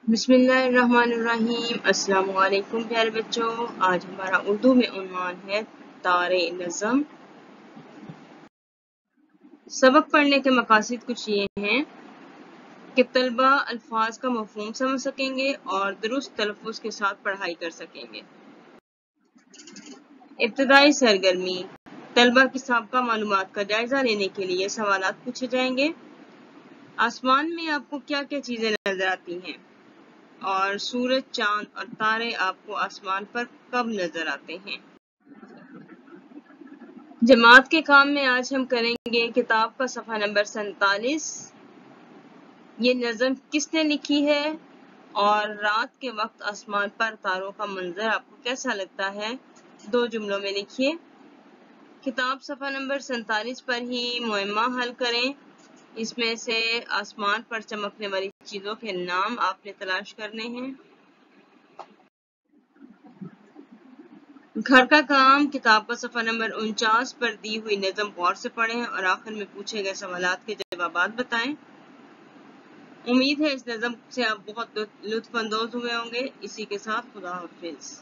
بسم اللہ الرحمن الرحیم۔ السلام علیکم پیارے بچوں، آج ہمارا اردو میں عنوان ہے تارے نظم۔ سبق پڑھنے کے مقاصد کچھ یہ ہیں کہ طلبہ الفاظ کا مفہوم سمجھ سکیں گے اور درست تلفظ کے ساتھ پڑھائی کر سکیں گے۔ ابتدائی سرگرمی، طلبہ کی سابقہ معلومات کا جائزہ لینے کے لیے سوالات پوچھے جائیں گے۔ آسمان میں آپ کو کیا کیا چیزیں نظر آتی ہیں؟ اور سورج، چاند اور تارے آپ کو آسمان پر کب نظر آتے ہیں؟ جماعت کے کام میں آج ہم کریں گے کتاب کا صفحہ نمبر 47۔ یہ نظم کس نے لکھی ہے اور رات کے وقت آسمان پر تاروں کا منظر آپ کو کیسا لگتا ہے؟ 2 جملوں میں لکھیے۔ کتاب صفحہ نمبر 47 پر ہی معمہ حل کریں۔ اس میں سے آسمان پر چمکنے والی چیزوں کے نام آپ نے تلاش کرنے ہیں۔ گھر کا کام، کتاب کا صفحہ نمبر 49 پر دی ہوئی نظم غور سے پڑھیں اور آخر میں پوچھے گئے سوالات کے جوابات بتائیں۔ امید ہے اس نظم سے آپ بہت لطف اندوز ہوئے ہوں گے۔ اسی کے ساتھ خدا حافظ۔